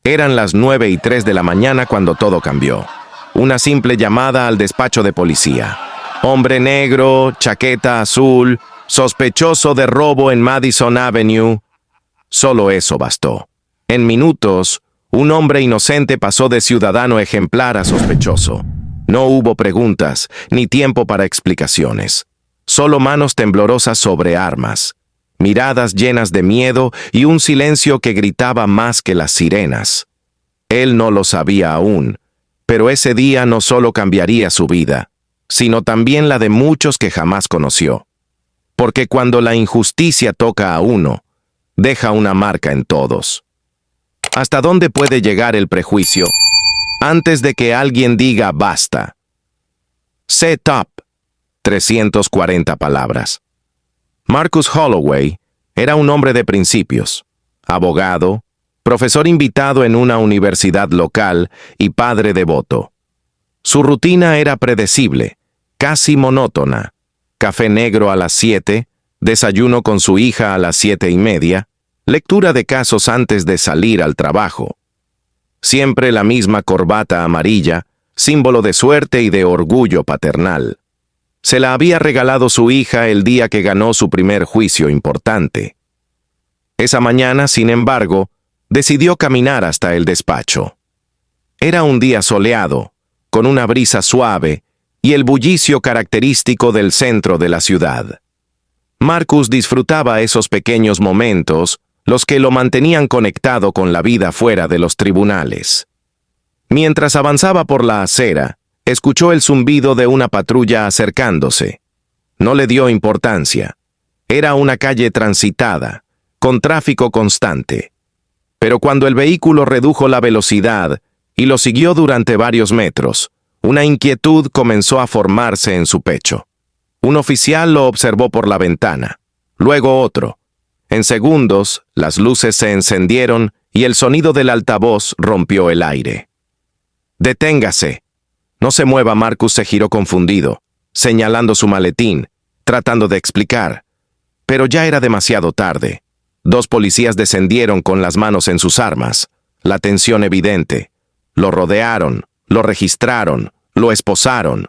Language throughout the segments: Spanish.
Eran las 9:03 de la mañana cuando todo cambió. Una simple llamada al despacho de policía. Hombre negro, chaqueta azul, sospechoso de robo en Madison Avenue. Solo eso bastó. En minutos, un hombre inocente pasó de ciudadano ejemplar a sospechoso. No hubo preguntas, ni tiempo para explicaciones. Solo manos temblorosas sobre armas, miradas llenas de miedo y un silencio que gritaba más que las sirenas. Él no lo sabía aún, pero ese día no solo cambiaría su vida, sino también la de muchos que jamás conoció. Porque cuando la injusticia toca a uno, deja una marca en todos. ¿Hasta dónde puede llegar el prejuicio antes de que alguien diga basta? Set up. 340 palabras. Marcus Holloway era un hombre de principios, abogado, profesor invitado en una universidad local y padre devoto. Su rutina era predecible, casi monótona. Café negro a las 7, desayuno con su hija a las 7:30, lectura de casos antes de salir al trabajo. Siempre la misma corbata amarilla, símbolo de suerte y de orgullo paternal. Se la había regalado su hija el día que ganó su primer juicio importante. Esa mañana, sin embargo, decidió caminar hasta el despacho. Era un día soleado, con una brisa suave y el bullicio característico del centro de la ciudad. Marcus disfrutaba esos pequeños momentos, los que lo mantenían conectado con la vida fuera de los tribunales. Mientras avanzaba por la acera, escuchó el zumbido de una patrulla acercándose. No le dio importancia. Era una calle transitada, con tráfico constante. Pero cuando el vehículo redujo la velocidad y lo siguió durante varios metros, una inquietud comenzó a formarse en su pecho. Un oficial lo observó por la ventana, luego otro. En segundos, las luces se encendieron y el sonido del altavoz rompió el aire. «Deténgase». No se mueva. Marcus se giró confundido, señalando su maletín, tratando de explicar. Pero ya era demasiado tarde. 2 policías descendieron con las manos en sus armas, la tensión evidente. Lo rodearon, lo registraron, lo esposaron.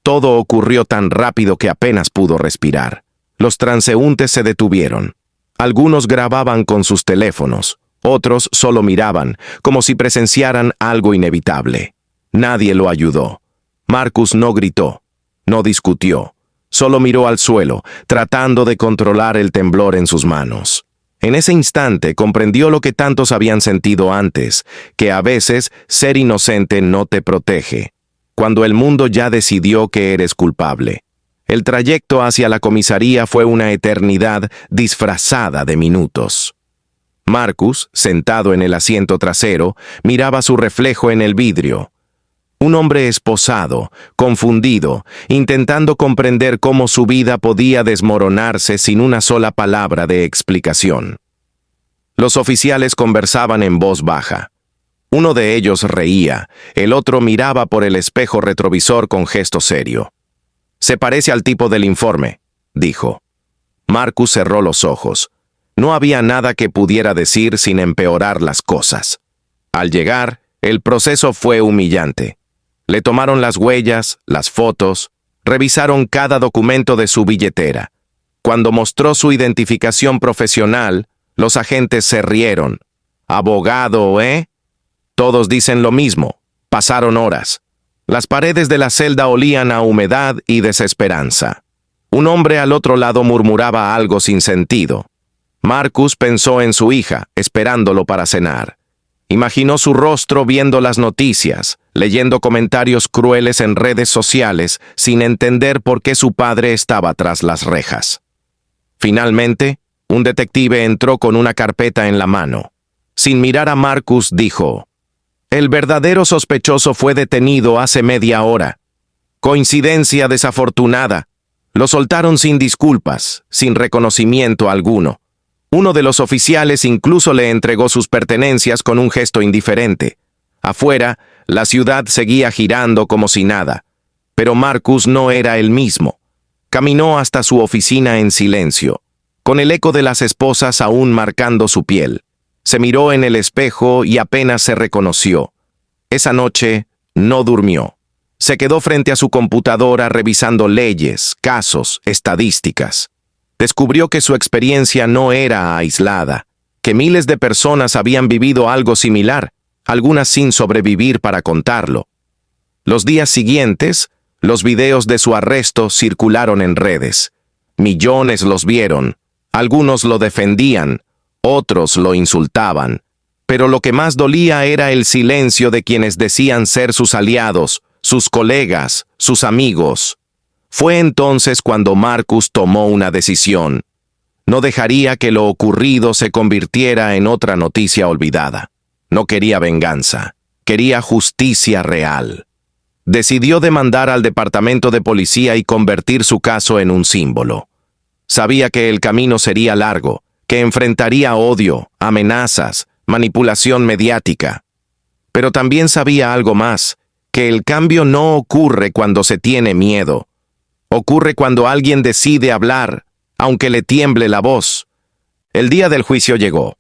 Todo ocurrió tan rápido que apenas pudo respirar. Los transeúntes se detuvieron. Algunos grababan con sus teléfonos, otros solo miraban, como si presenciaran algo inevitable. Nadie lo ayudó. Marcus no gritó, no discutió, solo miró al suelo, tratando de controlar el temblor en sus manos. En ese instante comprendió lo que tantos habían sentido antes, que a veces ser inocente no te protege. Cuando el mundo ya decidió que eres culpable. El trayecto hacia la comisaría fue una eternidad disfrazada de minutos. Marcus, sentado en el asiento trasero, miraba su reflejo en el vidrio. Un hombre esposado, confundido, intentando comprender cómo su vida podía desmoronarse sin una sola palabra de explicación. Los oficiales conversaban en voz baja. Uno de ellos reía, el otro miraba por el espejo retrovisor con gesto serio. «Se parece al tipo del informe», dijo. Marcus cerró los ojos. No había nada que pudiera decir sin empeorar las cosas. Al llegar, el proceso fue humillante. Le tomaron las huellas, las fotos, revisaron cada documento de su billetera. Cuando mostró su identificación profesional, los agentes se rieron. «Abogado, ¿eh?» Todos dicen lo mismo. Pasaron horas. Las paredes de la celda olían a humedad y desesperanza. Un hombre al otro lado murmuraba algo sin sentido. Marcus pensó en su hija, esperándolo para cenar. Imaginó su rostro viendo las noticias, leyendo comentarios crueles en redes sociales, sin entender por qué su padre estaba tras las rejas. Finalmente, un detective entró con una carpeta en la mano. Sin mirar a Marcus, dijo: «El verdadero sospechoso fue detenido hace media hora. Coincidencia desafortunada. Lo soltaron sin disculpas, sin reconocimiento alguno. Uno de los oficiales incluso le entregó sus pertenencias con un gesto indiferente. Afuera, la ciudad seguía girando como si nada. Pero Marcus no era el mismo. Caminó hasta su oficina en silencio, con el eco de las esposas aún marcando su piel. Se miró en el espejo y apenas se reconoció. Esa noche no durmió. Se quedó frente a su computadora revisando leyes, casos, estadísticas. Descubrió que su experiencia no era aislada, que miles de personas habían vivido algo similar, algunas sin sobrevivir para contarlo. Los días siguientes, los videos de su arresto circularon en redes. Millones los vieron, algunos lo defendían, otros lo insultaban. Pero lo que más dolía era el silencio de quienes decían ser sus aliados, sus colegas, sus amigos. Fue entonces cuando Marcus tomó una decisión. No dejaría que lo ocurrido se convirtiera en otra noticia olvidada. No quería venganza, quería justicia real. Decidió demandar al departamento de policía y convertir su caso en un símbolo. Sabía que el camino sería largo, que enfrentaría odio, amenazas, manipulación mediática. Pero también sabía algo más, que el cambio no ocurre cuando se tiene miedo. Ocurre cuando alguien decide hablar, aunque le tiemble la voz. El día del juicio llegó.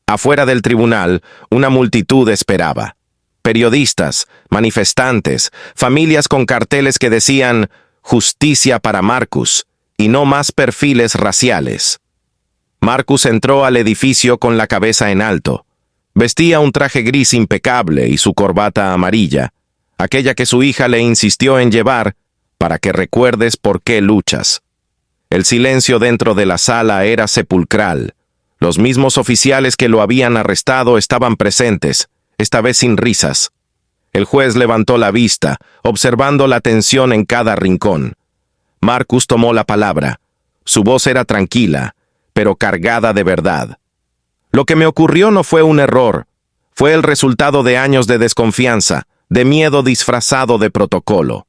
Afuera del tribunal, una multitud esperaba. Periodistas, manifestantes, familias con carteles que decían «Justicia para Marcus» y no más perfiles raciales. Marcus entró al edificio con la cabeza en alto. Vestía un traje gris impecable y su corbata amarilla, aquella que su hija le insistió en llevar para que recuerdes por qué luchas. El silencio dentro de la sala era sepulcral. Los mismos oficiales que lo habían arrestado estaban presentes, esta vez sin risas. El juez levantó la vista, observando la tensión en cada rincón. Marcus tomó la palabra. Su voz era tranquila, pero cargada de verdad. Lo que me ocurrió no fue un error. Fue el resultado de años de desconfianza, de miedo disfrazado de protocolo.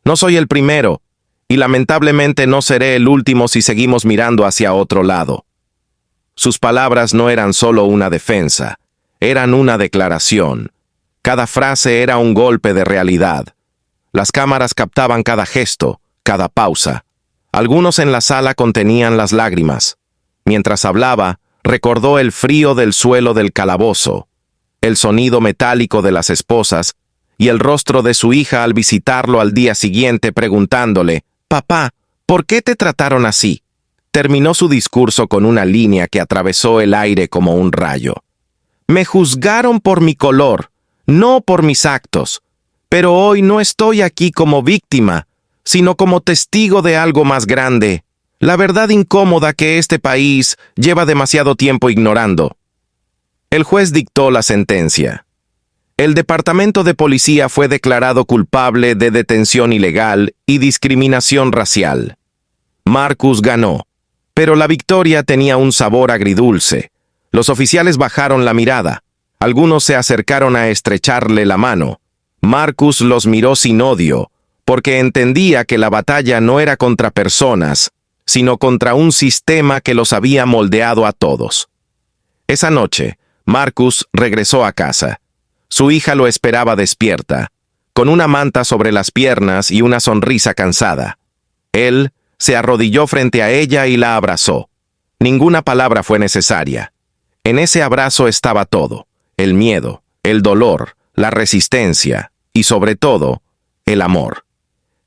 No soy el primero, y lamentablemente no seré el último si seguimos mirando hacia otro lado. Sus palabras no eran solo una defensa, eran una declaración. Cada frase era un golpe de realidad. Las cámaras captaban cada gesto, cada pausa. Algunos en la sala contenían las lágrimas. Mientras hablaba, recordó el frío del suelo del calabozo, el sonido metálico de las esposas y el rostro de su hija al visitarlo al día siguiente preguntándole, «Papá, ¿por qué te trataron así?» Terminó su discurso con una línea que atravesó el aire como un rayo. «Me juzgaron por mi color, no por mis actos, pero hoy no estoy aquí como víctima, sino como testigo de algo más grande, la verdad incómoda que este país lleva demasiado tiempo ignorando». El juez dictó la sentencia. El departamento de policía fue declarado culpable de detención ilegal y discriminación racial. Marcus ganó, pero la victoria tenía un sabor agridulce. Los oficiales bajaron la mirada. Algunos se acercaron a estrecharle la mano. Marcus los miró sin odio, porque entendía que la batalla no era contra personas, sino contra un sistema que los había moldeado a todos. Esa noche, Marcus regresó a casa. Su hija lo esperaba despierta, con una manta sobre las piernas y una sonrisa cansada. Él se arrodilló frente a ella y la abrazó. Ninguna palabra fue necesaria. En ese abrazo estaba todo: el miedo, el dolor, la resistencia y, sobre todo, el amor.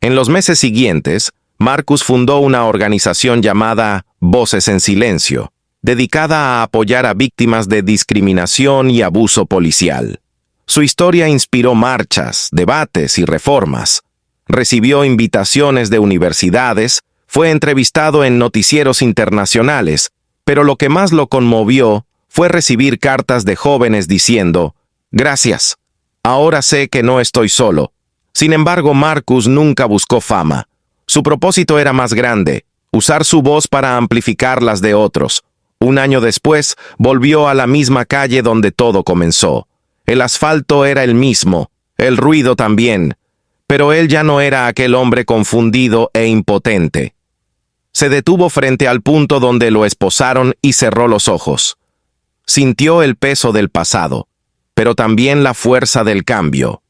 En los meses siguientes, Marcus fundó una organización llamada Voces en Silencio, dedicada a apoyar a víctimas de discriminación y abuso policial. Su historia inspiró marchas, debates y reformas. Recibió invitaciones de universidades, fue entrevistado en noticieros internacionales, pero lo que más lo conmovió fue recibir cartas de jóvenes diciendo: «Gracias, ahora sé que no estoy solo». Sin embargo, Marcus nunca buscó fama. Su propósito era más grande: usar su voz para amplificar las de otros. Un año después, volvió a la misma calle donde todo comenzó. El asfalto era el mismo, el ruido también, pero él ya no era aquel hombre confundido e impotente. Se detuvo frente al punto donde lo esposaron y cerró los ojos. Sintió el peso del pasado, pero también la fuerza del cambio.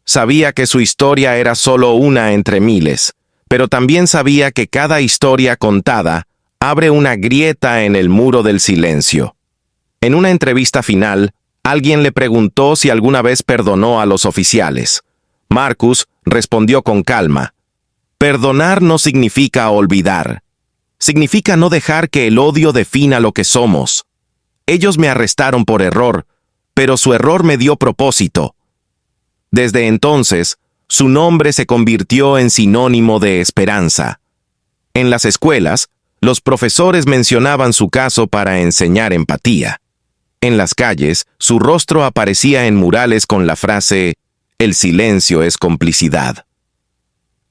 Sabía que su historia era solo una entre miles, pero también sabía que cada historia contada abre una grieta en el muro del silencio. En una entrevista final, alguien le preguntó si alguna vez perdonó a los oficiales. Marcus respondió con calma: perdonar no significa olvidar. Significa no dejar que el odio defina lo que somos. Ellos me arrestaron por error, pero su error me dio propósito. Desde entonces, su nombre se convirtió en sinónimo de esperanza. En las escuelas, los profesores mencionaban su caso para enseñar empatía. En las calles, su rostro aparecía en murales con la frase: el silencio es complicidad.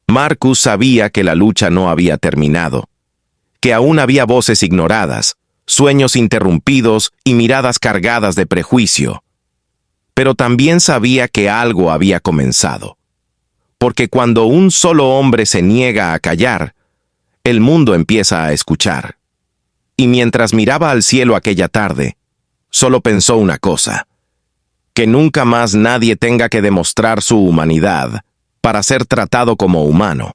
Marcus sabía que la lucha no había terminado, que aún había voces ignoradas, sueños interrumpidos y miradas cargadas de prejuicio. Pero también sabía que algo había comenzado. Porque cuando un solo hombre se niega a callar, el mundo empieza a escuchar. Y mientras miraba al cielo aquella tarde, solo pensó una cosa: que nunca más nadie tenga que demostrar su humanidad para ser tratado como humano.